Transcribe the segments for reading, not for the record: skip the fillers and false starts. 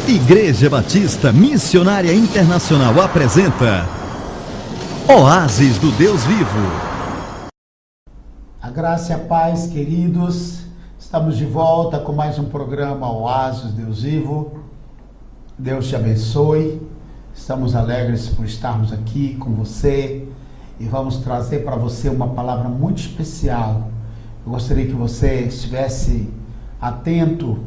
Igreja Batista Missionária Internacional apresenta Oásis do Deus Vivo. A graça e a paz, queridos. Estamos de volta com mais um programa Oásis do Deus Vivo. Deus te abençoe. Estamos alegres por estarmos aqui com você e vamos trazer para você uma palavra muito especial. Eu gostaria que você estivesse atento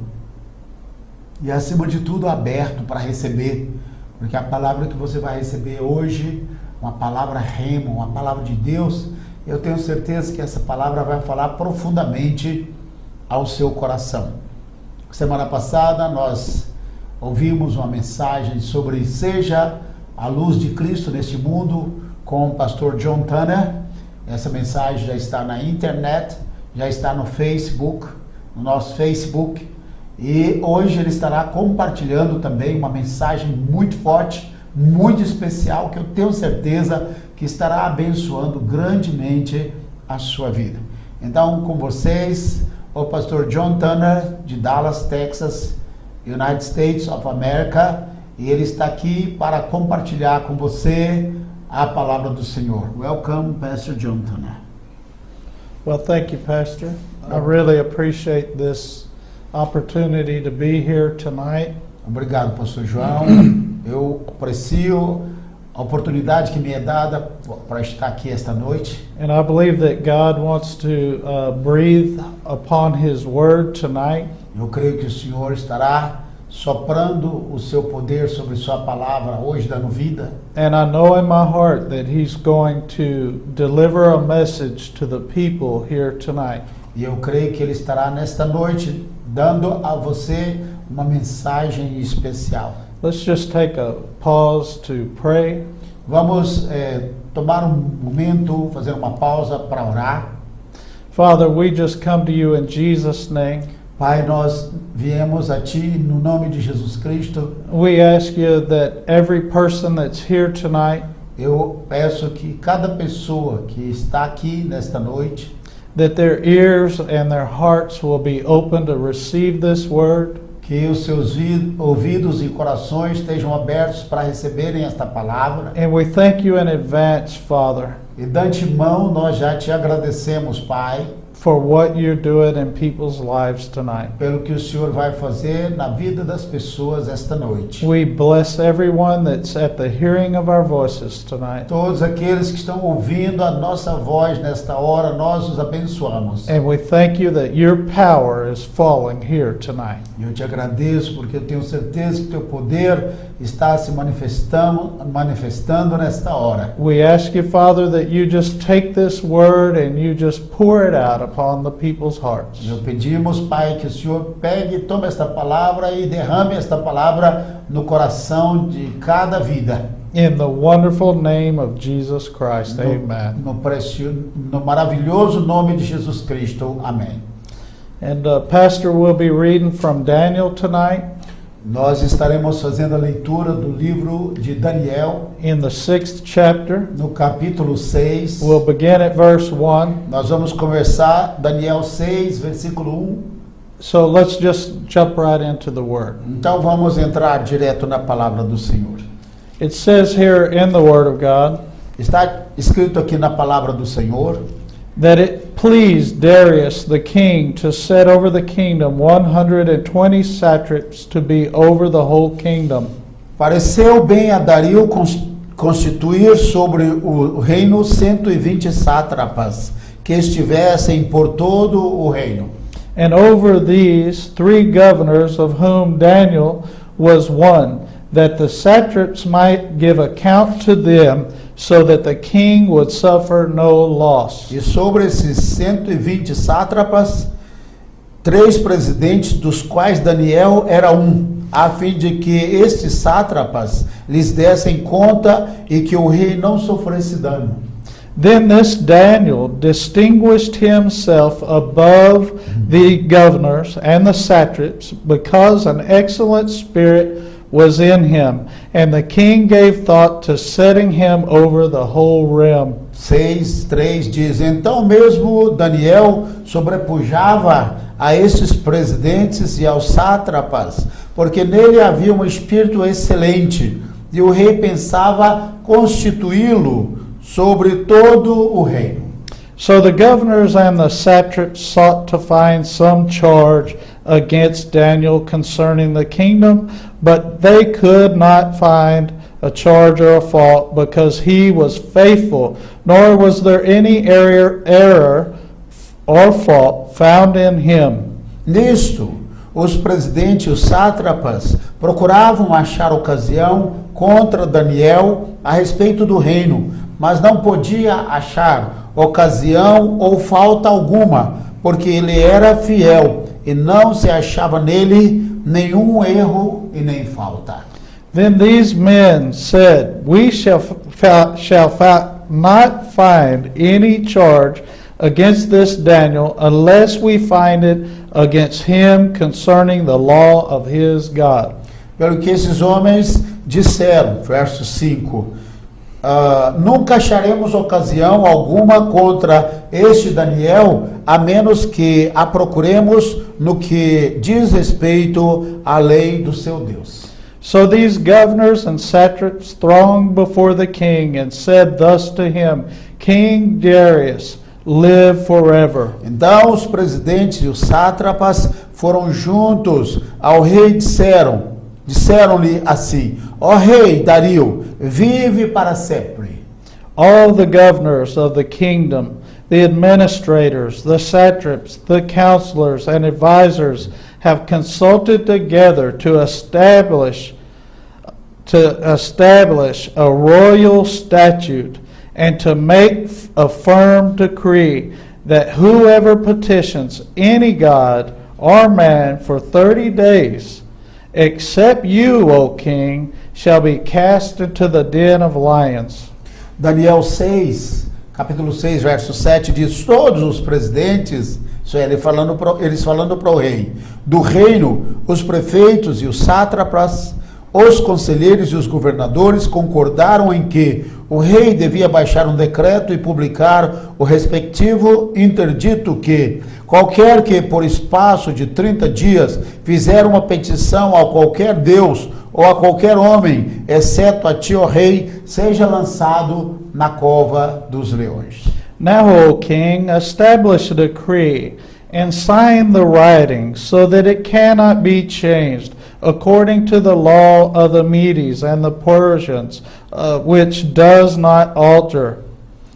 e, acima de tudo, aberto para receber, porque a palavra que você vai receber hoje, uma palavra rema, uma palavra de Deus, eu tenho certeza que essa palavra vai falar profundamente ao seu coração. Semana passada nós ouvimos uma mensagem sobre Seja a Luz de Cristo neste mundo com o pastor John Tanner. Essa mensagem já está na internet, já está no Facebook, no nosso Facebook. E hoje ele estará compartilhando também uma mensagem muito forte, muito especial, que eu tenho certeza que estará abençoando grandemente a sua vida. Então, com vocês, o pastor John Tanner, de Dallas, Texas, United States of America, e ele está aqui para compartilhar com você a palavra do Senhor. Welcome, Pastor John Tanner. Well, thank you, Pastor. I really appreciate this opportunity to be here tonight. Obrigado, pastor João. Eu aprecio a oportunidade que me é dada para estar aqui esta noite. And I believe that God wants to breathe upon His Word tonight. Eu creio que o Senhor estará soprando o seu poder sobre sua palavra hoje, dando vida. And I know in my heart that He's going to deliver a message to the people here tonight. E eu creio que Ele estará nesta noite dando a você uma mensagem especial. Let's just take a pause to pray. Vamos tomar um momento, fazer uma pausa para orar. Father, we just come to you in Jesus' name. Pai, nós viemos a Ti no nome de Jesus Cristo. We ask you that every person that's here tonight, Eu peço que cada pessoa que está aqui nesta noite, that their ears and their hearts will be open to receive this word. que os seus ouvidos e corações estejam abertos para receberem esta palavra. And we thank you in advance, Father, E de antemão nós já te agradecemos, Pai, for what you're doing in people's lives tonight. pelo que o Senhor vai fazer na vida das pessoas esta noite. We bless everyone that's at the hearing of our voices tonight. Todos aqueles que estão ouvindo a nossa voz nesta hora, nós os abençoamos. And we thank you that your power is falling here tonight. E eu te agradeço porque eu tenho certeza que teu poder está se manifestando nesta hora. We ask you, Father, that you just take this word and you just pour it out upon the people's hearts. Eu pedimos, Pai, que o Senhor pegue e tome esta palavra e derrame esta palavra no coração de cada vida. In the wonderful name of Jesus Christ, amen. No maravilhoso nome de Jesus Cristo, amém. And Pastor will be reading from Daniel tonight Nós estaremos fazendo a leitura do livro de Daniel, in the 6th chapter. no capítulo 6. We'll begin at verse 1. Nós vamos conversar Daniel 6, versículo 1. So let's just jump right into the word. Então vamos entrar direto na palavra do Senhor. It says here in the Word of God Está escrito aqui na palavra do Senhor that it pleased Darius the king to set over the kingdom 120 satraps to be over the whole kingdom. Pareceu bem a Dario constituir sobre o reino 120 sátrapas que estivessem por todo o reino. And over these 3 governors, of whom Daniel was one, that the satraps might give account to them, so that the king would suffer no loss. E sobre esses 120 sátrapas, 3 presidentes, dos quais Daniel era um, a fim de que estes sátrapas lhes dessem conta e que o rei não sofresse dano. Then this Daniel distinguished himself above the governors and the satraps, because an excellent spirit was in him, and the king gave thought to setting him over the whole realm. 6:3 diz: Então mesmo Daniel sobrepujava a estes presidentes e aos sátrapas, porque nele havia um espírito excelente, e o rei pensava constituí-lo sobre todo o reino. So the governors and the satraps sought to find some charge against Daniel concerning the kingdom, but they could not find a charge or a fault, because he was faithful, nor was there any error or fault found in him. Nisto, os presidentes e os sátrapas procuravam achar ocasião contra Daniel a respeito do reino, mas não podia achar ocasião ou falta alguma, porque ele era fiel e não se achava nele nenhum erro e nem falta. Then these men said, We shall not find any charge against this Daniel, unless we find it against him concerning the law of his God. Pelo que esses homens disseram, verso 5, nunca acharemos ocasião alguma contra este Daniel, a menos que a procuremos no que diz respeito à lei do seu Deus. So these governors and satraps thronged before the king and said thus to him, King Darius, live forever. Então os presidentes e os sátrapas foram juntos ao rei e disseram-lhe assim, ó rei Dario, vive para sempre. All the governors of the kingdom, the administrators, the satraps, the counselors, and advisors have consulted together to establish a royal statute and to make a firm decree that whoever petitions any god or man for 30 days, except you, O king, shall be cast into the den of lions. Daniel 6, capítulo 6, verso 7 diz, todos os presidentes, isso é, eles falando para o rei, do reino, os prefeitos e os sátrapas, os conselheiros e os governadores concordaram em que o rei devia baixar um decreto e publicar o respectivo interdito que qualquer que por espaço de 30 dias fizer uma petição a qualquer Deus ou a qualquer homem, exceto a ti, ó rei, seja lançado na cova dos leões. Now, O king, establish a decree and sign the writing so that it cannot be changed, according to the law of the Medes and the Persians, which does not alter.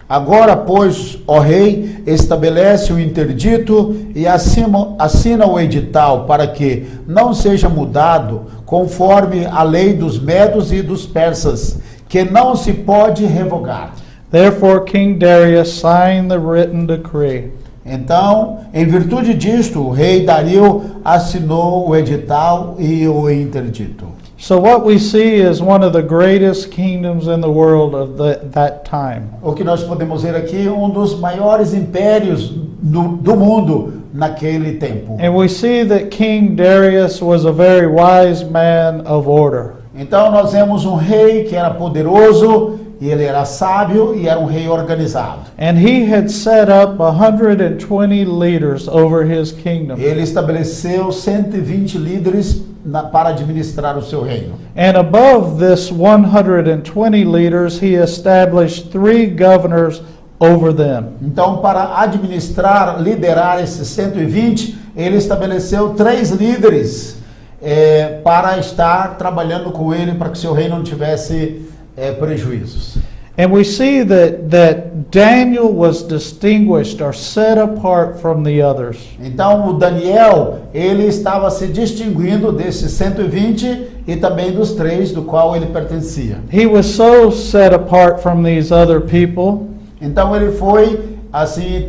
Agora, pois, ó rei, estabelece o interdito e assina o edital para que não seja mudado conforme a lei dos medos e dos persas, que não se pode revogar. Therefore King Darius signed the written decree. Então, em virtude disto, o rei Dario assinou o edital e o interdito. So what we see is one of the greatest kingdoms in the world of that time. O que nós podemos ver aqui, um dos maiores impérios do mundo naquele tempo. And we see that King Darius was a very wise man of order. Então nós vemos um rei que era poderoso, e ele era sábio e era um rei organizado. And he had set up 120 leaders over his kingdom. Ele estabeleceu 120 líderes para administrar o seu reino. And above this 120 leaders, he established 3 governors over them. Então, para liderar esses 120, ele estabeleceu 3 líderes para estar trabalhando com ele, para que seu reino não tivesse prejuízos. And we see that Daniel was distinguished or set apart from the others. Então o Daniel, ele estava se distinguindo desses 120 e também dos 3 do qual ele pertencia. He was so set apart from these other people. Então ele foi assim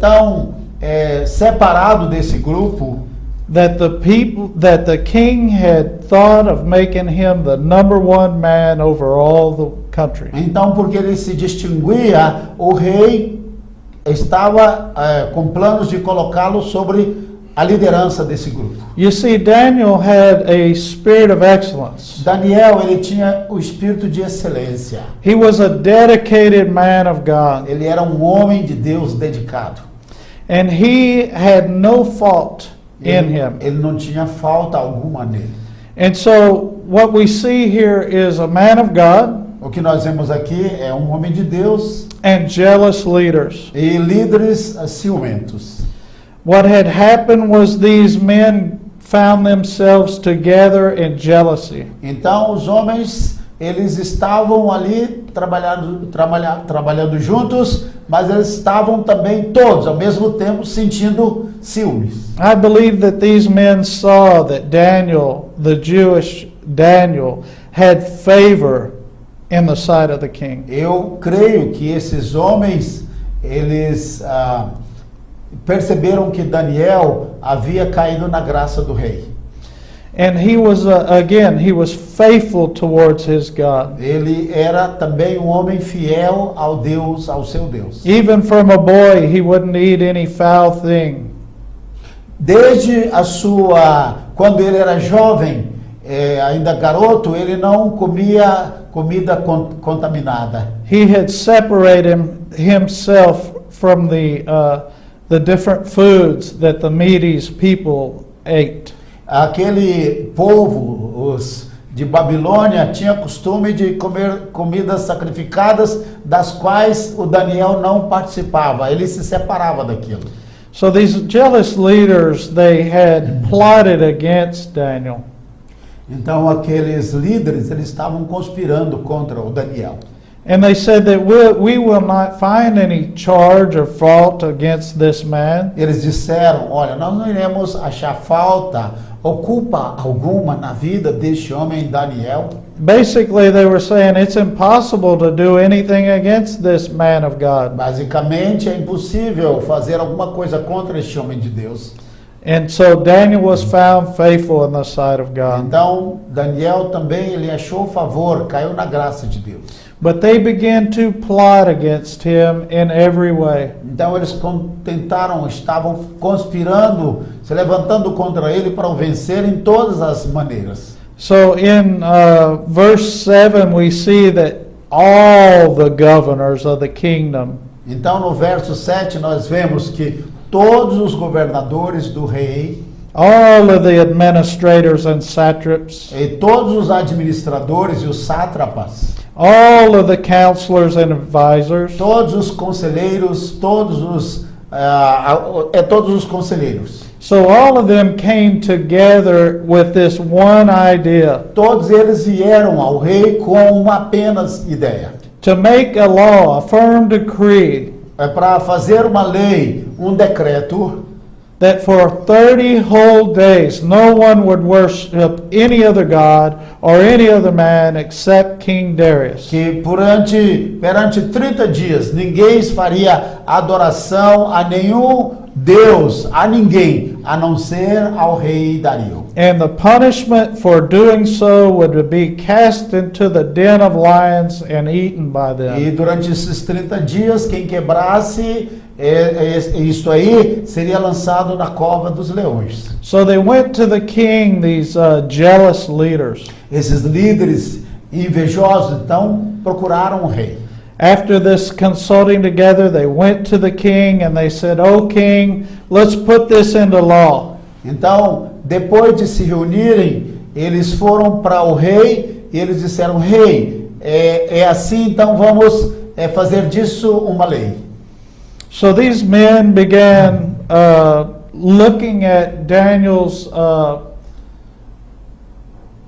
separado desse grupo. That the king had thought of making him the number 1 man over all the country. Então, porque ele se distinguia, o rei estava com planos de colocá-lo sobre a liderança desse grupo. You see, Daniel had a spirit of excellence. Daniel, ele tinha o espírito de excelência. He was a dedicated man of God. Ele era um homem de Deus dedicado. And he had no fault in him. Ele não tinha falta alguma nele. And so what we see here is a man of God O que nós vemos aqui é um homem de Deus and jealous leaders. e líderes ciumentos. What had happened was these men found themselves together in jealousy. Então os homens, eles estavam ali trabalhando juntos, mas eles estavam também todos ao mesmo tempo sentindo ciúmes. I believe that these men saw that Daniel, the Jewish Daniel, had favor in the sight of the king. Eu creio que esses homens, eles perceberam que Daniel havia caído na graça do rei. And he was, he was faithful towards his God. Ele era também um homem fiel ao Deus, ao seu Deus. Even from a boy, he wouldn't eat any foul thing. Desde quando ele era jovem, ainda garoto, ele não comia comida contaminada. He had separated himself from the different foods that the Medes people ate. Aquele povo, os de Babilônia, tinha costume de comer comidas sacrificadas, das quais o Daniel não participava. Ele se separava daquilo. So these jealous leaders, they had plotted against Daniel. Então aqueles líderes, eles estavam conspirando contra o Daniel. And they said that we will not find any charge or fault against this man. Eles disseram, olha, nós não iremos achar falta ou culpa alguma na vida deste homem Daniel. Basically, they were saying it's impossible to do anything against this man of God. Basicamente, é impossível fazer alguma coisa contra este homem de Deus. And so Daniel was found faithful in the sight of God. Então, Daniel também, ele achou favor, caiu na graça de Deus. But they began to plot against him in every way. Então eles estavam conspirando, se levantando contra ele para o vencer em todas as maneiras. So in verse 7 we see that all the governors of the kingdom, Então no verso 7 nós vemos que todos os governadores do rei, all of the administrators and satraps, e todos os administradores e os sátrapas, all of the counselors and advisors, todos os conselheiros, todos os conselheiros. so all of them came together with this one idea, Todos eles vieram ao rei com uma apenas ideia. to make a law, a firm decree, Para fazer uma lei, um decreto, that for 30 whole days no one would worship any other god or any other man except King Darius. que perante 30 dias ninguém faria adoração a nenhum Deus, a ninguém, a não ser ao rei Dario. And the punishment for doing so would be cast into the den of lions and eaten by them. E durante esses 30 dias, quem quebrasse isso aí seria lançado na cova dos leões. So they went to the king, these jealous leaders. Esses líderes invejosos, então, procuraram o rei. After this consulting together, they went to the king and they said, "O king, let's put this into law." Então, depois de se reunirem, eles foram para o rei e eles disseram: rei, é assim, então vamos fazer disso uma lei. So these men began looking at Daniel's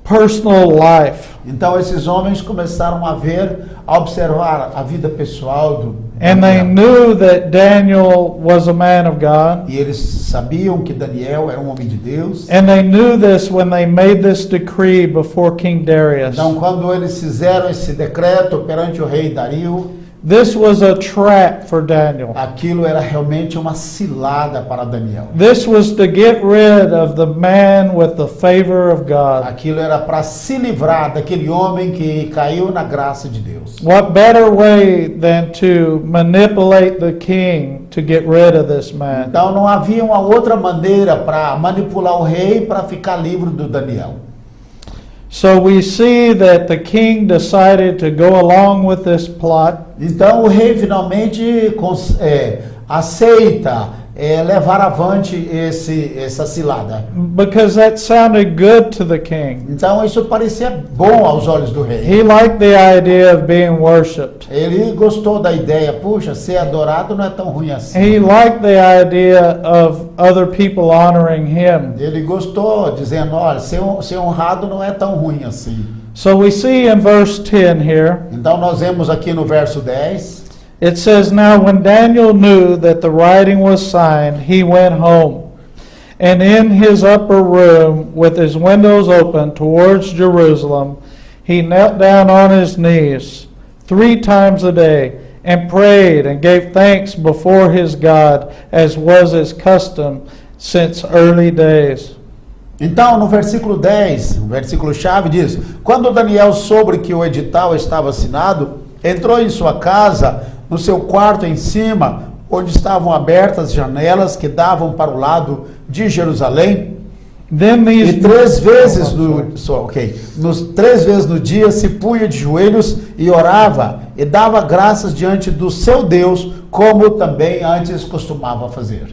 personal life. Então esses homens começaram a observar a vida pessoal do And they Daniel. knew that Daniel was a man of God. E eles sabiam que Daniel era um homem de Deus. And they knew this when they made this decree before King Darius. Então quando eles fizeram esse decreto perante o rei Dario, This was a trap for Daniel. aquilo era realmente uma cilada para Daniel. This was to get rid of the man with the favor of God. Aquilo era para se livrar daquele homem que caiu na graça de Deus. What better way than to manipulate the king to get rid of this man? Então não havia uma outra maneira para manipular o rei para ficar livre do Daniel. So we see that the king decided to go along with this plot. Então o rei finalmente aceita levar avante essa cilada. because that sounded good to the king. Então isso parecia bom aos olhos do rei. He liked the idea of being worshipped. Ele gostou da ideia, puxa, ser adorado não é tão ruim assim. He liked the idea of other people honoring him. Ele gostou, dizendo, olha, ser honrado não é tão ruim assim. So we see in verse 10 here, Então nós vemos aqui no verso 10, it says, Now when Daniel knew that the writing was signed, he went home. And in his upper room, with his windows open towards Jerusalem, he knelt down on his knees 3 times a day, and prayed and gave thanks before his God, as was his custom since early days. Então, no versículo 10, o versículo-chave diz: Quando Daniel soube que o edital estava assinado, entrou em sua casa, no seu quarto em cima, onde estavam abertas janelas que davam para o lado de Jerusalém, Then these e 3 vezes no dia se punha de joelhos e orava, e dava graças diante do seu Deus, como também antes costumava fazer.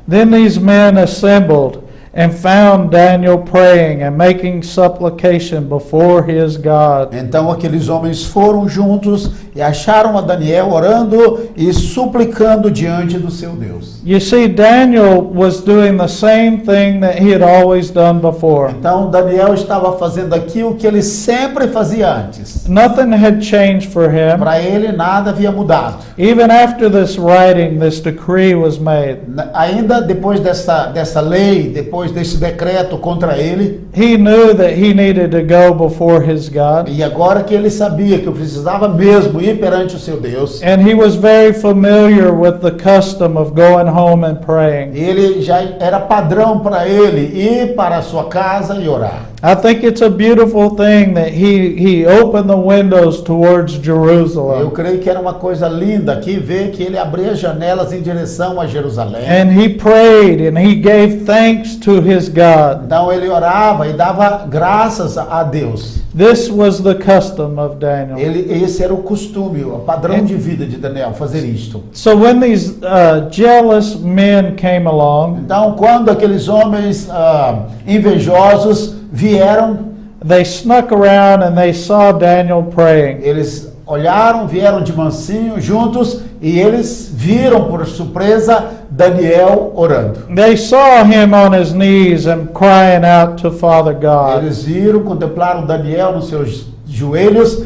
Then these men assembled and found Daniel praying and making supplication before his God. Então aqueles homens foram juntos e acharam a Daniel orando e suplicando diante do seu Deus. You see, Daniel was doing the same thing that he had always done before. Então Daniel estava fazendo aquilo que ele sempre fazia antes. Nothing had changed for him. Para ele nada havia mudado. Even after this writing, this decree was made. Ainda depois dessa lei, depois desse decreto contra ele, He knew that he needed to go before his God. e agora que ele sabia que precisava mesmo ir perante o seu Deus, And he was very familiar with the custom of going home and praying. ele já era padrão para ele ir para a sua casa e orar. I think it's a beautiful thing that he opened the windows towards Eu Jerusalem. creio que era uma coisa linda aqui ver que ele abria janelas em direção a Jerusalém. And he prayed and he gave thanks to his God. Então ele orava e dava graças a Deus. This was the custom of Daniel. Esse era o costume, o padrão de vida de Daniel, fazer isto. So when these jealous men came along, Então quando aqueles homens invejosos vieram, they snuck around and they saw Daniel praying. eles olharam, vieram de mansinho juntos e eles viram por surpresa Daniel orando. They saw him on his knees and crying out to Father God. Eles viram, contemplaram Daniel nos seus joelhos,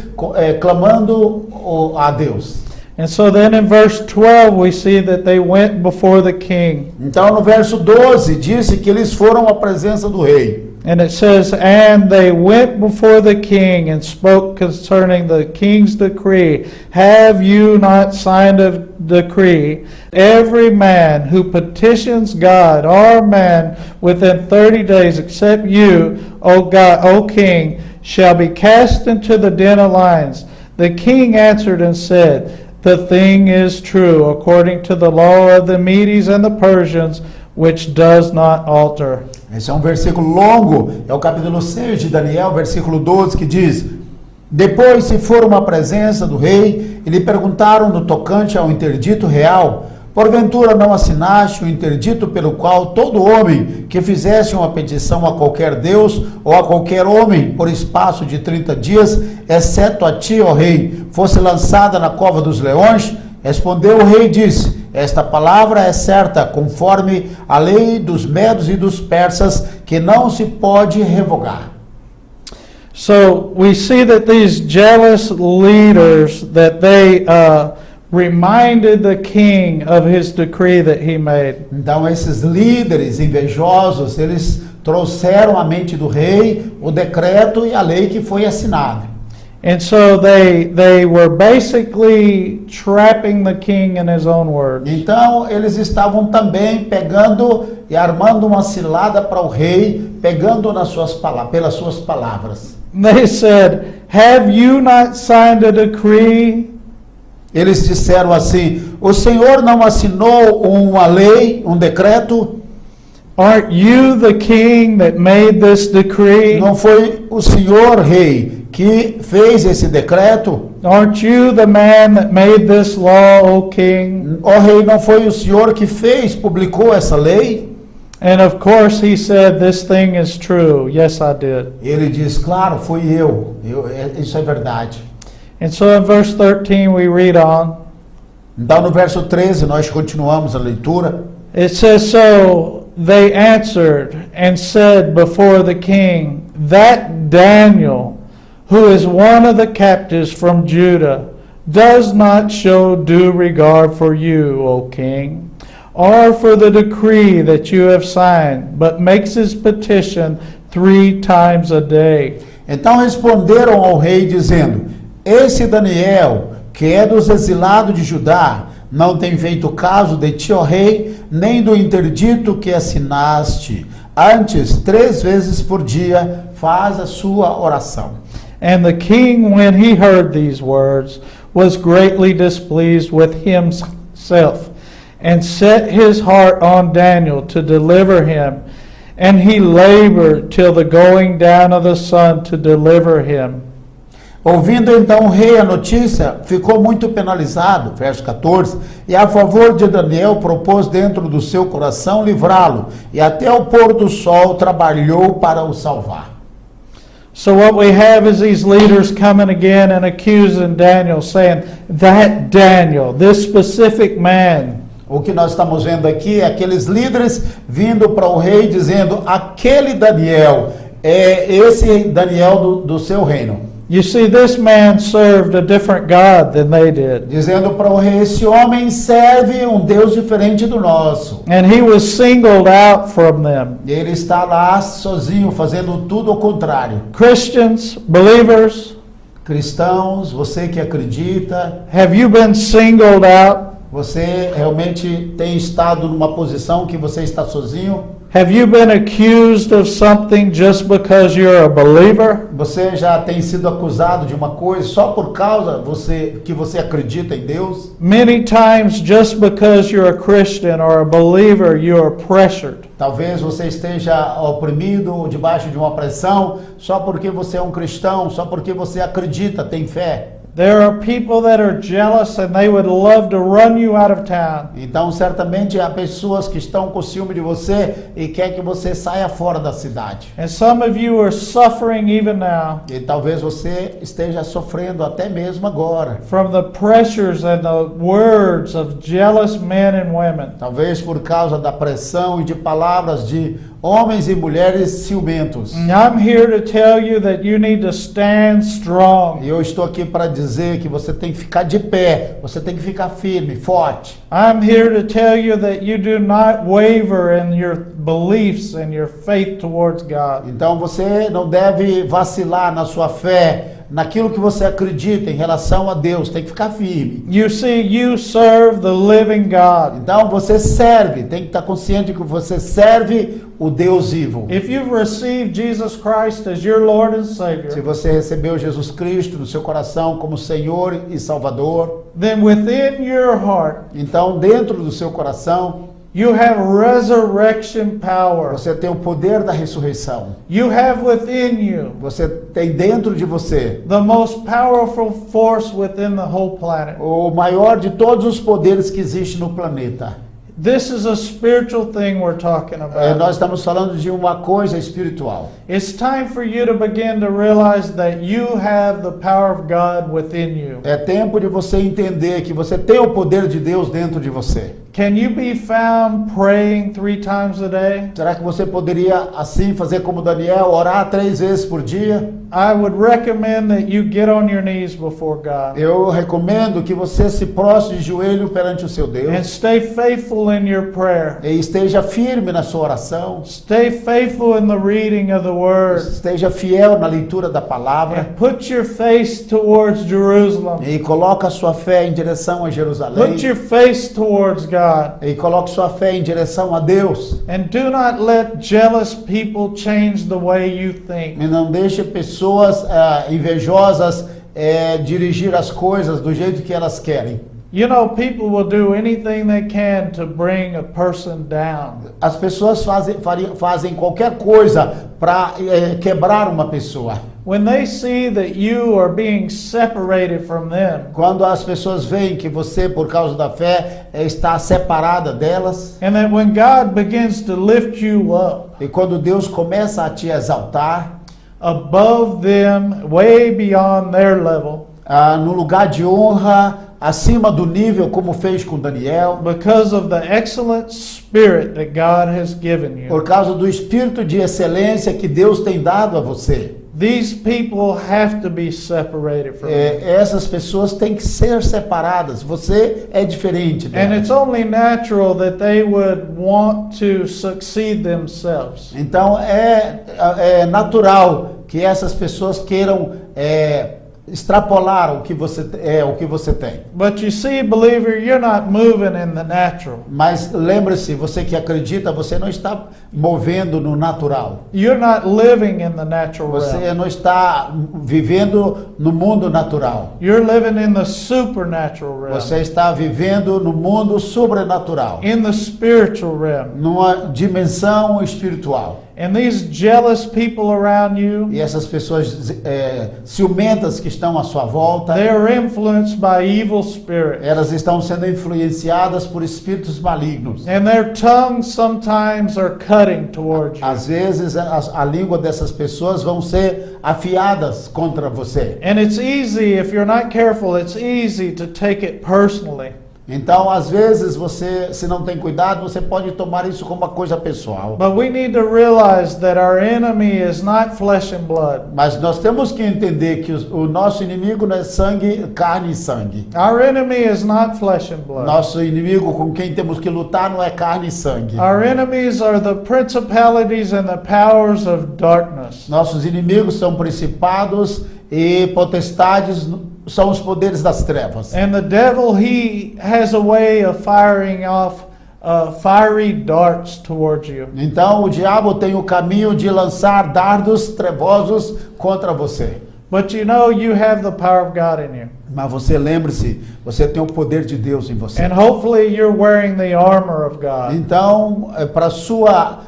clamando a Deus. And so then in verse 12 we see that they went before the king. Então no verso 12 disse que eles foram à presença do rei. And it says, And they went before the king and spoke concerning the king's decree. Have you not signed a decree? Every man who petitions God or man within 30 days, except you, O God, O king, shall be cast into the den of lions. The king answered and said, The thing is true, according to the law of the Medes and the Persians, which does not alter. Esse é um versículo longo, é o capítulo 6 de Daniel, versículo 12, que diz: Depois se foram à presença do rei e lhe perguntaram no tocante ao interdito real: Porventura não assinaste o interdito pelo qual todo homem que fizesse uma petição a qualquer Deus ou a qualquer homem por espaço de 30 dias, exceto a ti, ó rei, fosse lançada na cova dos leões? Respondeu o rei e disse: Esta palavra é certa, conforme a lei dos medos e dos persas, que não se pode revogar. So we see that these jealous leaders, that they reminded the king of his decree that he made. Então esses líderes invejosos, eles trouxeram à mente do rei o decreto e a lei que foi assinada. And so they were basically trapping the king in his own words. Então eles estavam também pegando e armando uma cilada para o rei, pegando pelas suas palavras. They said, Have you not signed a decree? Eles disseram assim: O Senhor não assinou uma lei, um decreto? Aren't you the king that made this decree? Não foi o Senhor, rei, que fez esse decreto? Aren't you the man that made this law, O king? Ó rei, não foi o senhor que fez, publicou essa lei? And of course he said, this thing is true. Yes, I did. Ele diz, claro, fui eu. Isso é verdade. And so in verse 13 we read on. Então no verso 13 nós continuamos a leitura. It says, so they answered and said before the king, that Daniel, who is one of the captives from Judah, does not show due regard for you, O king, or for the decree that you have signed, but makes his petition 3 times a day. Então responderam ao rei dizendo, esse Daniel, que é dos exilados de Judá, não tem feito caso de ti, ó rei, nem do interdito que assinaste. Antes, 3 vezes por dia, faz a sua oração. And the king, when he heard these words, was greatly displeased with himself, and set his heart on Daniel to deliver him. And he labored till the going down of the sun to deliver him. Ouvindo então o rei a notícia, ficou muito penalizado, verso 14, e a favor de Daniel propôs dentro do seu coração livrá-lo, e até o pôr do sol trabalhou para o salvar. So what we have is these leaders coming again and accusing Daniel, saying, that Daniel, this specific man. O que nós estamos vendo aqui é aqueles líderes vindo para o rei dizendo, aquele Daniel, é esse Daniel do seu reino. You see, this man served a different God than they did. Dizendo para o rei, esse homem serve um Deus diferente do nosso. And he was singled out from them. E ele está lá sozinho, fazendo tudo ao contrário. Christians, believers, Cristãos, você que acredita, have you been singled out? você realmente tem estado numa posição que você está sozinho? Have you been accused of something just because you're a believer? Você já tem sido acusado de uma coisa só por causa que você acredita em Deus? Many times, just because you're a Christian or a believer, you are pressured. Talvez você esteja oprimido, debaixo de uma pressão, só porque você é um cristão, só porque você acredita, tem fé. There are people that are jealous and they would love to run you out of town. Então, certamente há pessoas que estão com ciúme de você e quer que você saia fora da cidade. And some of you are suffering even now E talvez você esteja sofrendo até mesmo agora. from the pressures and the words of jealous men and women. Talvez por causa da pressão e de palavras de homens e mulheres ciumentos. I'm here to tell you that you need to stand strong. E eu estou aqui para dizer que você tem que ficar de pé, você tem que ficar firme, forte. I'm here to tell you that you do not waver in your beliefs and your faith towards God. Então você não deve vacilar na sua fé, naquilo que você acredita em relação a Deus, tem que ficar firme. You see, you serve the living God. Então você serve, tem que estar consciente que você serve o Deus vivo. If you've received Jesus Christ as your Lord and Se Savior, você recebeu Jesus Cristo no seu coração como Senhor e Salvador, then within your heart, então dentro do seu coração you have resurrection power. você tem o poder da ressurreição. You have within you Você tem dentro de você the most powerful force within the whole planet. o maior de todos os poderes que existe no planeta. This is a spiritual thing we're talking about. Nós estamos falando de uma coisa espiritual. It's time for you to begin to realize that you have the power of God within you. É tempo de você entender que você tem o poder de Deus dentro de você. Can you be found praying 3 times a day? Será que você poderia, assim, fazer como Daniel, orar 3 vezes por dia? I would recommend that you get on your knees before God Eu recomendo que você se prostre de joelho perante o seu and Deus stay faithful in your prayer. e esteja firme na sua oração, Stay faithful in the reading of the Word. esteja fiel na leitura da palavra And put your face towards Jerusalem. e coloque a sua fé em direção a Jerusalém Put your face towards God. e coloque sua fé em direção a Deus. And do not let jealous people change the way you think. E não deixe pessoas invejosas dirigir as coisas do jeito que elas querem. You know, people will do anything they can to bring a person down. As pessoas fazem qualquer coisa para quebrar uma pessoa. when they see that you are being separated from them, Quando as pessoas veem que você, por causa da fé, está separada delas, and that when God begins to lift you up e quando Deus começa a te exaltar, above them, way beyond their level, no lugar de honra, acima do nível, como fez com Daniel, because of the excellent spirit that God has given you. por causa do espírito de excelência que Deus tem dado a você. These people have to be separated from you. Essas pessoas têm que ser separadas. Você é diferente And delas. it's only natural that they would want to succeed themselves. Então é natural que essas pessoas queiram extrapolar o que você tem. But you see, believer, you're not moving in the natural. Mas lembre-se, você que acredita, você não está movendo no natural. You're not living in the natural Você realm. não está vivendo no mundo natural. You're living in the supernatural realm, Você está vivendo no mundo sobrenatural, in the spiritual realm. numa dimensão espiritual. And these jealous people around you, E essas pessoas ciumentas que estão à sua volta, they are influenced by evil spirits. elas estão sendo influenciadas por espíritos malignos. And their tongues sometimes are cutting towards you. Às vezes a língua dessas pessoas vão ser afiadas contra você. And it's easy, if you're not careful, it's easy to take it personally. Então, às vezes, você, se não tem cuidado, você pode tomar isso como uma coisa pessoal. But we need to realize that our enemy is not flesh and blood. Mas nós temos que entender que o nosso inimigo não é sangue, carne e sangue. Our enemy is not flesh and blood. Nosso inimigo com quem temos que lutar não é carne e sangue. Our enemies are the principalities and the powers of darkness. Nossos inimigos são principados e potestades, são os poderes das trevas. And the devil, he has a way of firing off fiery darts towards you. Então o diabo tem o caminho de lançar dardos trevosos contra você. But you know you have the power of God in you. Mas você lembre-se, você tem o poder de Deus em você. And hopefully you're wearing the armor of God. Então, para sua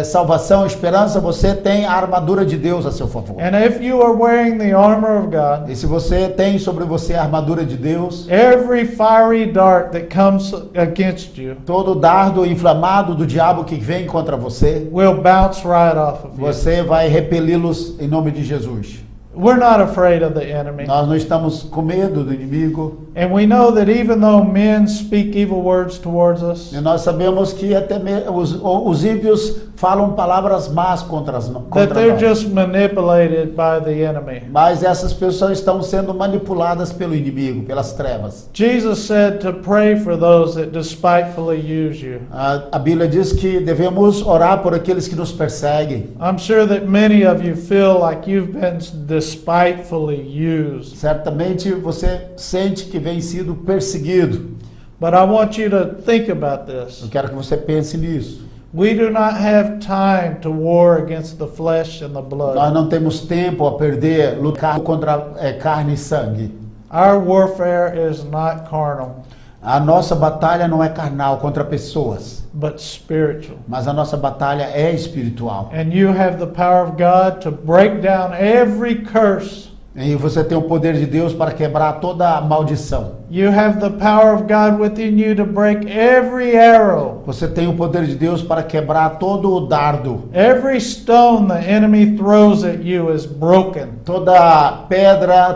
salvação e esperança, você tem a armadura de Deus a seu favor. And if you are wearing the armor of God, E se você tem sobre você a armadura de Deus, every fiery dart that comes against you todo dardo inflamado do diabo que vem contra você, will bounce right off of you. você vai repeli-los em nome de Jesus. We're not afraid of the enemy. Nós não estamos com medo do inimigo. And we know that even though men speak evil words towards us, E nós sabemos que até os ímpios falam palavras más contra that they're nós. just manipulated by the enemy. Mas essas pessoas estão sendo manipuladas pelo inimigo, pelas trevas. Jesus said to pray for those that despitefully use you. A Bíblia diz que devemos orar por aqueles que nos perseguem. I'm sure that many of you feel like you've been despitefully used. Certamente você sente que vem sido perseguido. But I want you to think about this. Eu quero que você pense nisso. We do not have time to war against the flesh and the Nós blood. não temos tempo a perder, lutar contra carne e sangue. Our warfare is not carnal, A nossa batalha não é carnal contra pessoas, but spiritual. mas a nossa batalha é espiritual. And you have the power of God to break down every curse. E você tem o poder de Deus para quebrar toda a maldição. You have the power of God within you to break every arrow, Você tem o poder de Deus para quebrar todo o dardo. every stone the enemy throws at you is broken. Toda pedra,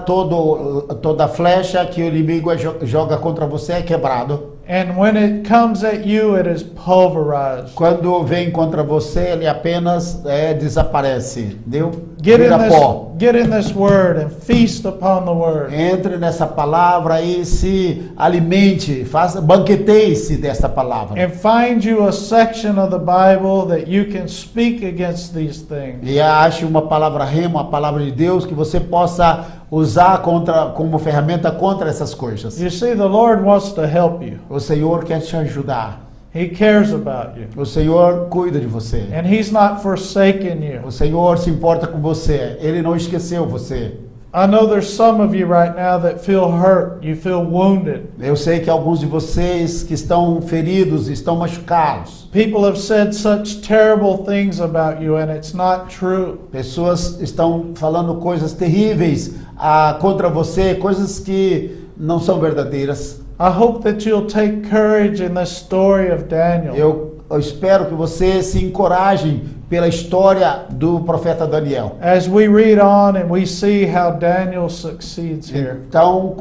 toda flecha que o inimigo joga contra você é quebrado. And when it comes at you, it is pulverized. Quando vem contra você, ele apenas desaparece. Deu? Get Vira in pó. this word and feast upon the word. Entre nessa palavra e se alimente, banqueteie-se desta palavra. And find you a section of the Bible that you can speak against these things. E ache uma palavra rema, a palavra de Deus, que você possa usar como ferramenta contra essas coisas. You see, the Lord wants to help you. O Senhor quer te ajudar. He cares about you. O Senhor cuida de você. And He's not forsaken you. O Senhor se importa com você. Ele não esqueceu você. I know there's some of you right now that feel hurt, you feel wounded. Eu sei que alguns de vocês que estão feridos, estão machucados. People have said such terrible things about you and it's not true. Pessoas estão falando coisas terríveis contra você, coisas que não são verdadeiras. I hope that you'll take courage in the story of Daniel. Eu espero que você se encoraje pela história do profeta Daniel. As we read on and we see how Daniel succeeds here. Então,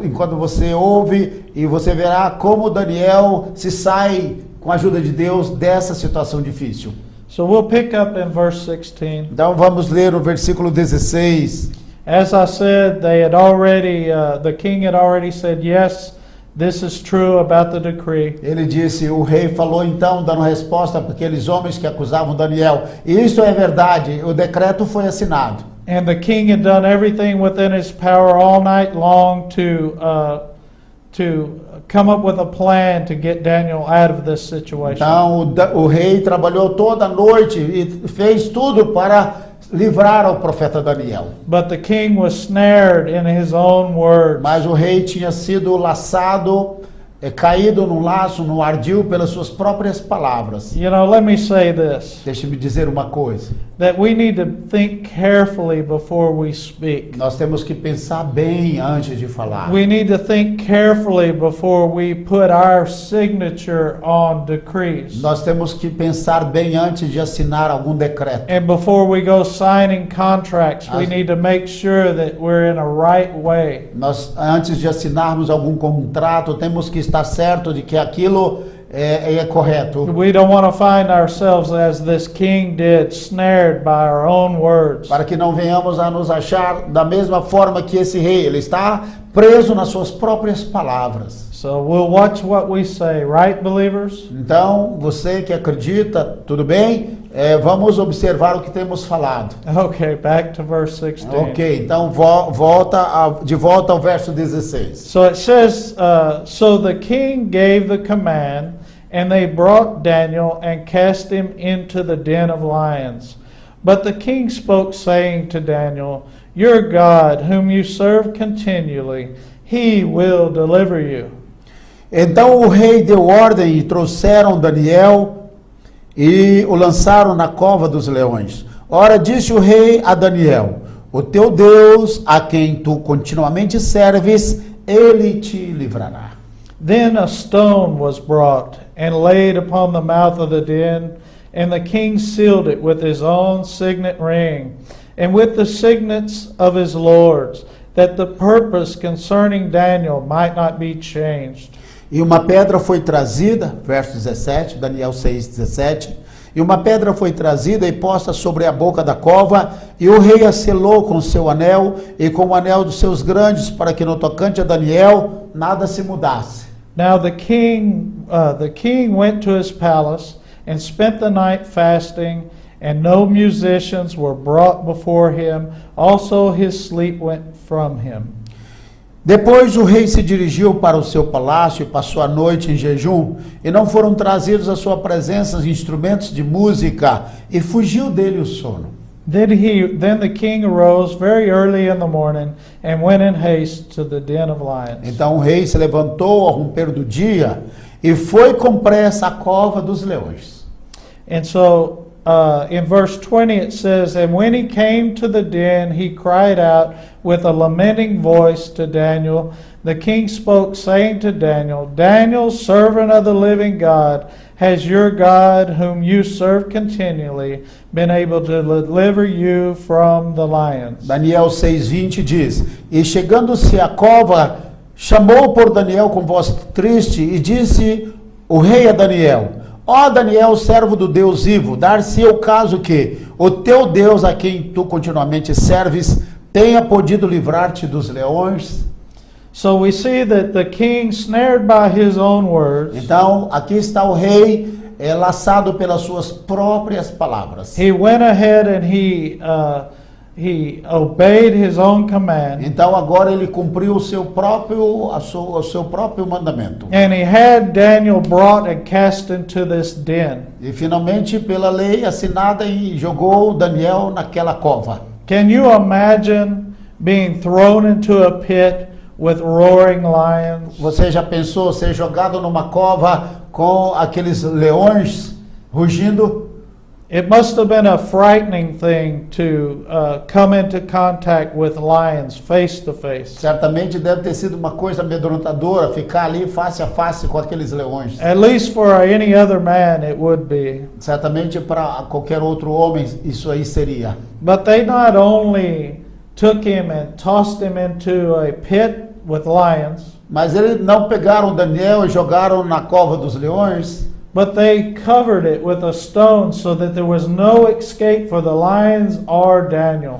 enquanto você ouve e você verá como Daniel se sai com a ajuda de Deus dessa situação difícil. So we'll pick up in verse 16. Então vamos ler o versículo 16. As I said, the king had already said, yes, this is true about the decree. Ele disse, o rei falou então, dando resposta para aqueles homens que acusavam Daniel. Isso é verdade, o decreto foi assinado. And the king had done everything within his power all night long to come up with a plan to get Daniel out of this situation. Então o rei trabalhou toda a noite e fez tudo para livrar o profeta Daniel. But the king was snared in his own words. Mas o rei tinha sido laçado, caído no laço, no ardil pelas suas próprias palavras. You know, let me say this. Deixe-me dizer uma coisa. That we need to think carefully before we speak. Nós temos que pensar bem antes de falar. We need to think carefully before we put our signature on decrees. Nós temos que pensar bem antes de assinar algum decreto. And before we go signing contracts, we need to make sure that we're in a right way. Nós, antes de assinarmos algum contrato, temos que estar certo de que aquilo é correto. We don't want to find ourselves as this king did, snared by our own words. Para que não venhamos a nos achar da mesma forma que esse rei, ele está preso nas suas próprias palavras. So we'll watch what we say, right, believers? Então, você que acredita, tudo bem? Vamos observar o que temos falado. Okay, back to verse 16. Ok, então de volta ao verso 16. So it says, so the king gave the command, and they brought Daniel and cast him into the den of lions. But the king spoke, saying to Daniel, your God, whom you serve continually, he will deliver you. Então o rei deu ordem e trouxeram Daniel e o lançaram na cova dos leões. Ora, disse o rei a Daniel, o teu Deus, a quem tu continuamente serves, ele te livrará. Then a stone was brought and laid upon the mouth of the den, and the king sealed it with his own signet ring, and with the signets of his lords, that the purpose concerning Daniel might not be changed. E uma pedra foi trazida, verso 17, Daniel 6:17, e uma pedra foi trazida e posta sobre a boca da cova, e o rei a selou com seu anel e com o anel dos seus grandes, para que no tocante a Daniel nada se mudasse. Now the king went to his palace and spent the night fasting, and no musicians were brought before him. Also his sleep went from him. Depois o rei se dirigiu para o seu palácio e passou a noite em jejum, e não foram trazidos à sua presença instrumentos de música, e fugiu dele o sono. Then the king arose very early in the morning and went in haste to the den of lions. Então o rei se levantou ao romper do dia e foi com pressa à cova dos leões. And so in verse 20 it says, and when he came to the den, he cried out with a lamenting voice to Daniel. The king spoke, saying to Daniel, Daniel, servant of the living God, has your God, whom you serve continually, been able to deliver you from the lions? Daniel 6:20 diz, e chegando-se à cova, chamou por Daniel com voz triste, e disse o rei a Daniel, ó Daniel, servo do Deus vivo, dar-se o caso que o teu Deus, a quem tu continuamente serves, tenha podido livrar-te dos leões. So we see that the king, snared by his own words, então aqui está o rei laçado pelas suas próprias palavras. He went ahead and he obeyed his own command. Então agora ele cumpriu o seu próprio mandamento. And he had Daniel brought and cast into this den. E finalmente pela lei assinada e jogou Daniel naquela cova. Can you imagine being thrown into a pit with roaring lions? Você já pensou ser jogado numa cova com aqueles leões rugindo? It must have been a frightening thing to come into contact with lions face to face. Certamente deve ter sido uma coisa amedrontadora ficar ali face a face com aqueles leões. At least for any other man, it would be. Certamente para qualquer outro homem isso aí seria. But they not only took him and tossed him into a pit with lions, Mas eles não pegaram Daniel e jogaram na cova dos leões, but they covered it with a stone so that there was no escape for the lions or Daniel.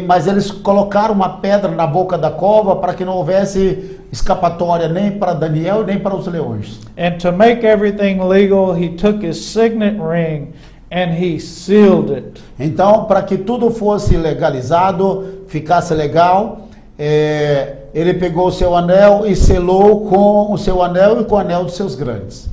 mas eles colocaram uma pedra na boca da cova para que não houvesse escapatória nem para Daniel nem para os leões. And to make everything legal, he took his signet ring and he sealed it. Então, para que tudo fosse legalizado, ficasse legal, ele pegou o seu anel e selou com o seu anel e com o anel dos seus grandes.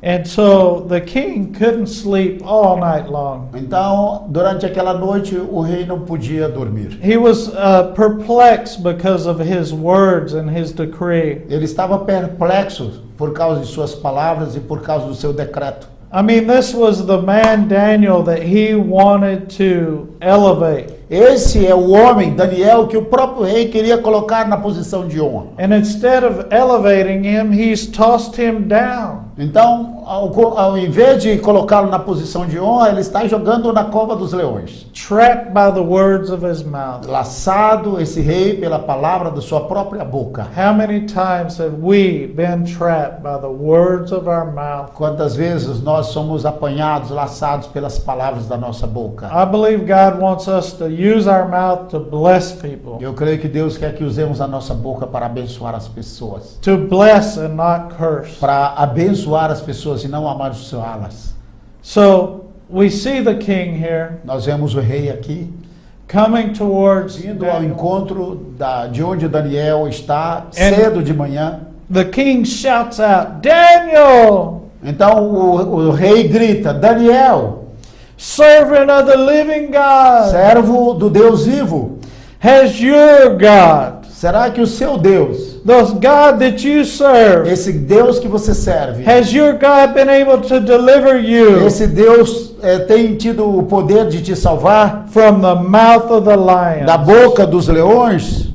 And so the king couldn't sleep all night long. Então, durante aquela noite, o rei não podia dormir. He was perplexed because of his words and his decree. Ele estava perplexo por causa de suas palavras e por causa do seu decreto. I mean, this was the man Daniel that he wanted to elevate. Esse é o homem, Daniel, que o próprio rei queria colocar na posição de honra. And instead of elevating him, he's tossed him down. Então, ao invés de colocá-lo na posição de honra, ele está jogando na cova dos leões. Trapped by the words of his mouth. Laçado esse rei pela palavra da sua própria boca. How many times have we been trapped by the words of our mouth? Quantas vezes nós somos apanhados, laçados pelas palavras da nossa boca? I believe God wants us to use our mouth to bless people. Eu creio que Deus quer que usemos a nossa boca para abençoar as pessoas. To bless and not curse. Para abençoar as pessoas e não amaldiçoá-las. So we see the king here Nós vemos o rei aqui coming towards indo ao Daniel. encontro de onde Daniel está cedo de manhã. The king shouts out, Daniel, Então o rei grita: Daniel, servant of the living God, servo do Deus vivo, has your God, será que o seu Deus, the God that you serve, esse Deus que você serve, has your God been able to deliver you esse Deus tem tido o poder de te salvar from the mouth of the lion? da boca dos leões?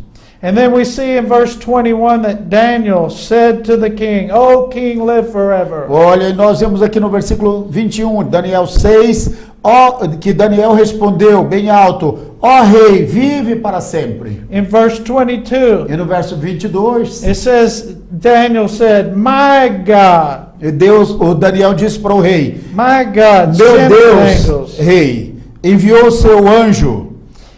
And then we see in verse 21 that Daniel said to the king, O king, live forever. Olha, nós vemos aqui no versículo 21, Daniel 6, que Daniel respondeu bem alto: ó rei, vive para sempre. In verse 22, E no verso 22, it says, Daniel said, my God, o Daniel disse para o rei: my God, meu sent Deus, angels, rei, enviou seu anjo.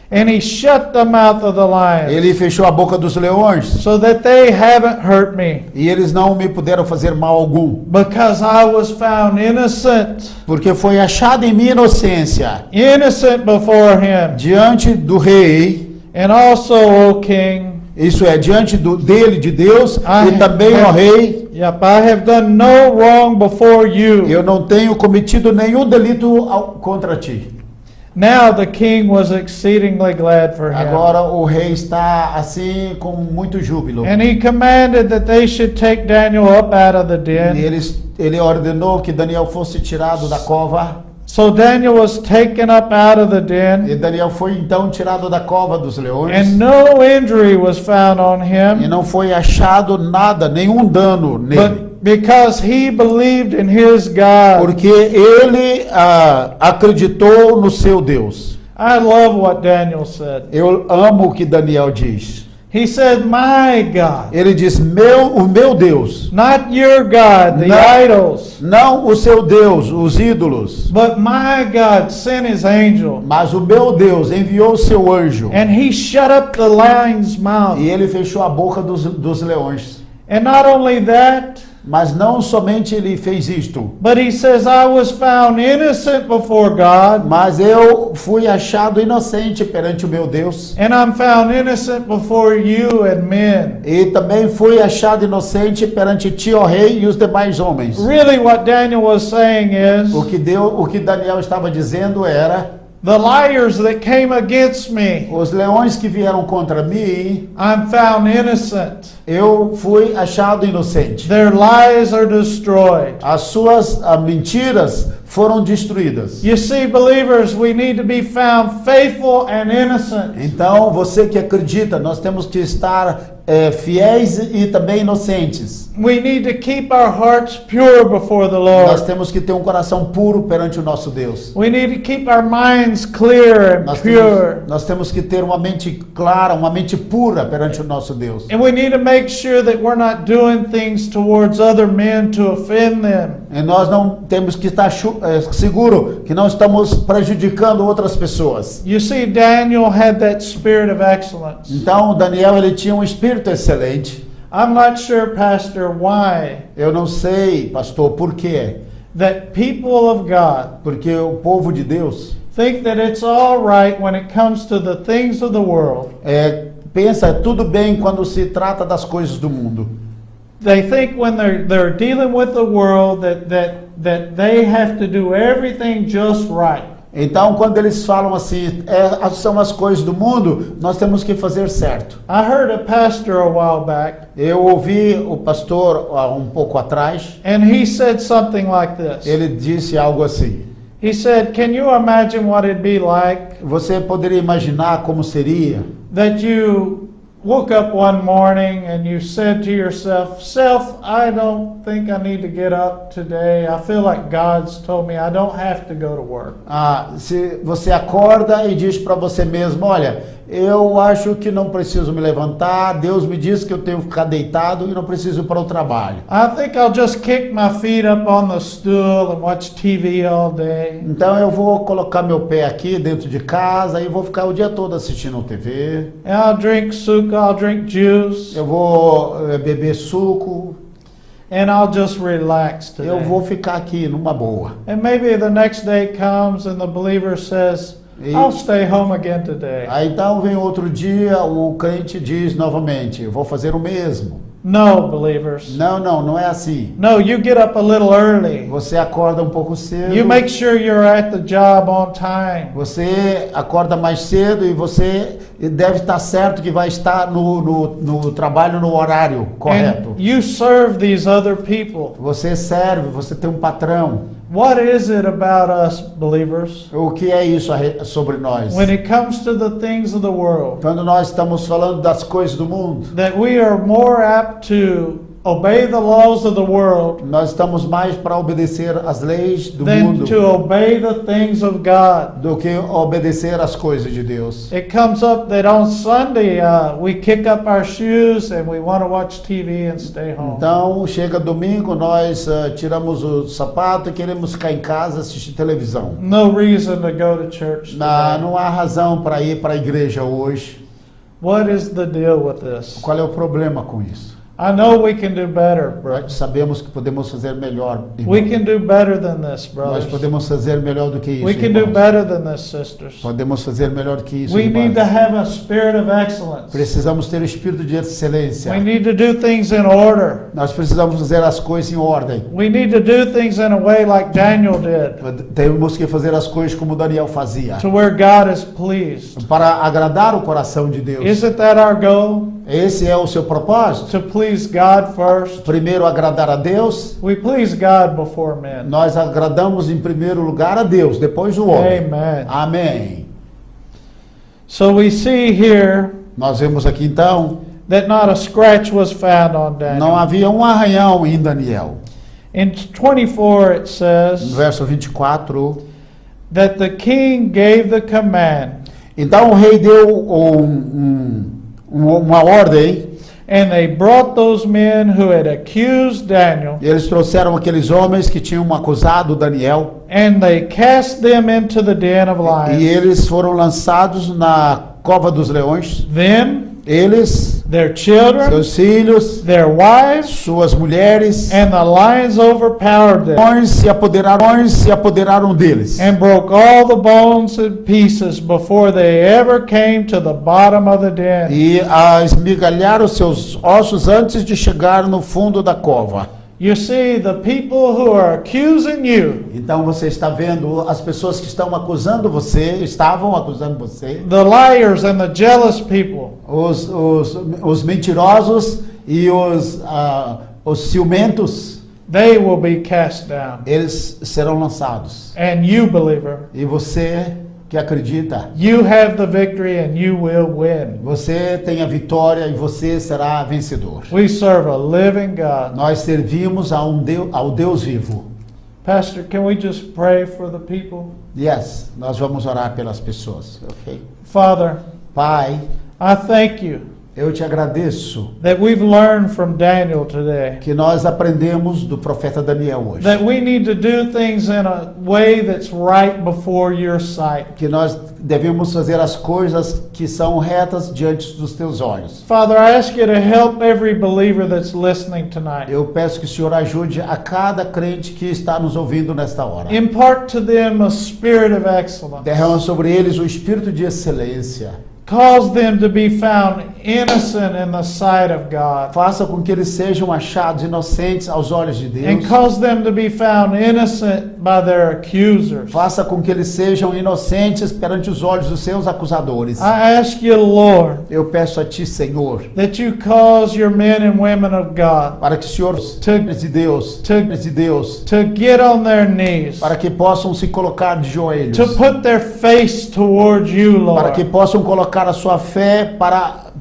and he shut the mouth of the lions, Ele fechou a boca dos leões so that they haven't hurt me, e eles não me puderam fazer mal algum, because I was found innocent, porque foi achado em minha inocência innocent before him. diante do rei, And also, O king, isso é, diante dele, de Deus, I e também, ó rei, yep, I have done no wrong before you. eu não tenho cometido nenhum delito contra ti. Now the king was exceedingly glad for him. Agora o rei está assim com muito júbilo. And he commanded that they should take Daniel up out of the E den. ele ordenou que Daniel fosse tirado da cova. So Daniel was taken up out of the den, E Daniel foi então tirado da cova dos leões. and no injury was found on E him, não foi achado nada, nenhum dano nele. but because he believed in his God. Porque ele acreditou no seu Deus. I love what Daniel said. Eu amo o que Daniel diz. He said, my God, Ele diz: o meu Deus. not your God, the Não. idols, Não o seu Deus, os ídolos. but my God sent his angel, Mas o meu Deus enviou o seu anjo. and he shut up the lion's mouth. E ele fechou a boca dos leões. And not only that, Mas não somente ele fez isto, but he says, I was found innocent before God, mas eu fui achado inocente perante o meu Deus. and I'm found innocent before you and men. E também fui achado inocente perante ti, ó rei, e os demais homens. Really what Daniel was saying is, O que Daniel estava dizendo era: The liars that came against me, Os leões que vieram contra mim, I'm found innocent. eu fui achado inocente. Their lies are destroyed. As suas mentiras foram destruídas. You see, believers, we need to be found faithful and innocent. Então, você que acredita, nós temos que estar fiéis e também inocentes. We need to keep our hearts pure before the Nós Lord. temos que ter um coração puro perante o nosso Deus. We need to keep our minds clear and pure. Nós temos que ter uma mente clara, uma mente pura perante o nosso Deus. And we need to make sure that we're not doing things towards other men to offend them. E nós não temos que estar seguro que não estamos prejudicando outras pessoas. You see, Daniel had that spirit of excellence. Então, Daniel, ele tinha um espírito excelente. I'm not sure, Pastor, why Eu não sei, pastor, por quê? that people of God Porque o povo de Deus think that it's all right when it comes to the things of the world. pensa tudo bem quando se trata das coisas do mundo. They think when they're dealing with the world that they have to do everything just right. Então, quando eles falam assim, são as coisas do mundo, nós temos que fazer certo. I heard a pastor a while back, Eu ouvi o pastor um pouco atrás, and he said something like this. ele disse algo assim. He said, "Can you imagine what it'd be like Você poderia imaginar como seria that you woke up one morning and you said to yourself, Self, I don't think I need to get up today. I feel like God's told me I don't have to go to work." se você acorda e diz para você mesmo, olha, eu acho que não preciso me levantar, Deus me disse que eu tenho que ficar deitado e não preciso ir para o trabalho. I think I'll just kick my feet up on the stool and watch TV all day. Então eu vou colocar meu pé aqui dentro de casa e vou ficar o dia todo assistindo TV. And I'll drink suka, I'll drink juice, Eu vou beber suco, and I'll just relax today. eu vou ficar aqui numa boa. And maybe the next day comes and the believer says, I'll stay home again today. Aí então vem outro dia, o crente diz novamente, eu vou fazer o mesmo. No, believers. Não é assim. No, you get up a little early. Você acorda um pouco cedo. You make sure you're at the job on time. Você acorda mais cedo e você deve estar certo que vai estar no trabalho no horário correto. And you serve these other people. Você serve, você tem um patrão. What is it about us, believers, O que é isso sobre nós? when it comes to the things of the world, Quando nós estamos falando das coisas do mundo, that we are more apt to obey the laws of the world nós estamos mais para obedecer às leis do than mundo to obey the things of God? do que obedecer às coisas de Deus. It comes up that on Sunday we kick up our shoes and we want to watch TV and stay home. Então, chega domingo, nós tiramos o sapato e queremos ficar em casa assistir televisão. No reason to go to church today. Não há razão para ir para a igreja hoje. What is the deal with this? Qual é o problema com isso? I know we can do better, bro. Nós sabemos que podemos fazer melhor, irmão. We can do better than this, Nós brothers. podemos fazer melhor do que isso, We can do irmãos. better than this, sisters. Podemos fazer melhor que isso, We need to irmãos. have a spirit of excellence. Precisamos ter espírito de excelência. We need to do things in order. Nós precisamos fazer as coisas em ordem. We need to do things in a way like Daniel did, Temos que fazer as coisas como Daniel fazia, to where God is pleased. para agradar o coração de Deus. Isn't that our goal? Esse é o seu propósito? To please God first. Primeiro agradar a Deus. We please God before men. Nós agradamos em primeiro lugar a Deus, depois o homem. Amen. Amém. So we see here Nós vemos aqui então, that not a scratch was found on não Daniel. havia um arranhão em Daniel. In 24 it No says verso 24, that the king gave the command, então o rei deu uma ordem. and they brought those men who had accused Daniel, Eles trouxeram aqueles homens que tinham acusado Daniel and they cast them into the den of e lions. eles foram lançados na cova dos leões. Them, Eles, their children, seus filhos, their wives, suas mulheres, and the lions overpowered them leões se apoderaram deles. and broke all the bones in pieces before they ever came to the bottom of the den. E esmigalharam seus ossos antes de chegar no fundo da cova. You see, the people who are accusing you, Então você está vendo as pessoas que estão acusando você, estavam acusando você, the liars and the jealous people, os mentirosos e os ciumentos, they will be cast down. eles serão lançados. And you, believer, E você que acredita, you have the victory and you will win. você tem a vitória e você será vencedor. We serve a living God. Nós servimos ao Deus vivo. Pastor, can we just pray for the people? Yes, nós vamos orar pelas pessoas, ok? Father, Pai, I thank you eu te agradeço that we've learned from Daniel today que nós aprendemos do profeta Daniel hoje. that we need to do things in a way that's right before your sight. Que nós devemos fazer as coisas que são retas diante dos teus olhos. Father, I ask you to help every believer that's listening tonight. Eu peço que o Senhor ajude a cada crente que está nos ouvindo nesta hora. Impart to them a spirit of excellence. Derrama sobre eles o espírito de excelência. Cause them to be found innocent in the sight of God. Faça com que eles sejam achados inocentes aos olhos de And Deus. cause them to be found innocent by their accusers. Faça com que eles sejam inocentes perante os olhos dos seus acusadores. I ask you, Lord, Eu peço a Ti, Senhor, that you cause your men and women of God para que o Senhor, de Deus, de Deus, to get on their knees, para que possam se colocar de joelhos, to put their face towards you, para que Lord, possam colocar a sua fé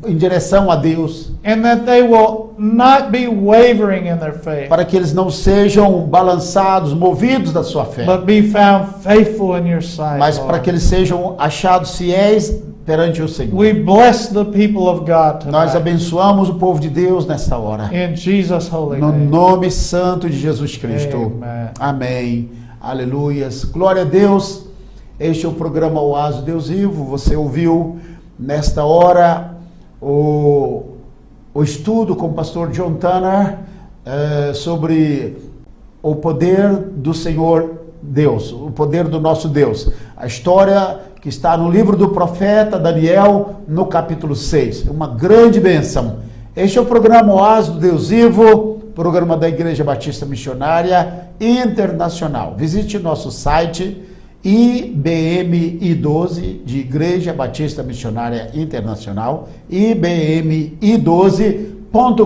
em direção a Deus, and that they will not be wavering in their faith, para que eles não sejam balançados, movidos da sua fé, but be found faithful in your sight, mas para que Lord. eles sejam achados fiéis perante o Senhor. We bless the people of God Nós tonight. abençoamos o povo de Deus nesta hora. In Jesus' holy No name. nome santo de Jesus Cristo. Amen. Amém. Aleluias. Glória a Deus. Este é o programa Oásis Deus Vivo. Você ouviu nesta hora o estudo com o pastor John Tanner sobre o poder do Senhor Deus, o poder do nosso Deus. A história que está no livro do profeta Daniel, no capítulo 6. Uma grande bênção. Este é o programa Oásis do Deus Vivo, programa da Igreja Batista Missionária Internacional. Visite nosso site IBMI12, de Igreja Batista Missionária Internacional,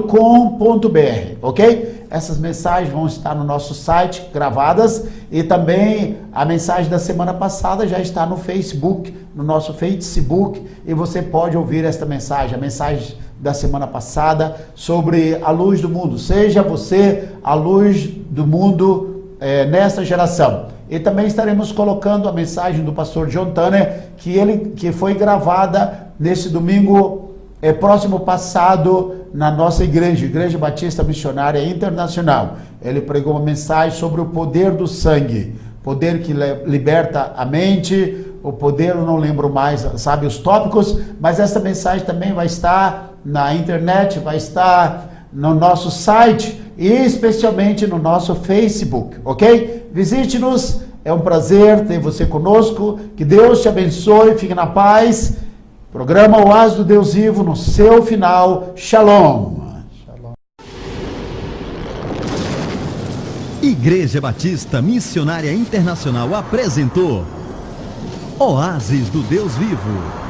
IBMI12.com.br, ok? Essas mensagens vão estar no nosso site, gravadas, e também a mensagem da semana passada já está no Facebook, no nosso Facebook, e você pode ouvir esta mensagem, a mensagem da semana passada sobre a luz do mundo. Seja você a luz do mundo nessa geração. E também estaremos colocando a mensagem do pastor John Tanner, que foi gravada nesse domingo próximo passado na nossa igreja, Igreja Batista Missionária Internacional. Ele pregou uma mensagem sobre o poder do sangue, poder que liberta a mente, o poder, eu não lembro mais, sabe, os tópicos, mas essa mensagem também vai estar na internet, vai estar no nosso site e especialmente no nosso Facebook, ok? Visite-nos, é um prazer ter você conosco, que Deus te abençoe, fique na paz. Programa Oásis do Deus Vivo, no seu final, Shalom. Igreja Batista Missionária Internacional apresentou Oásis do Deus Vivo.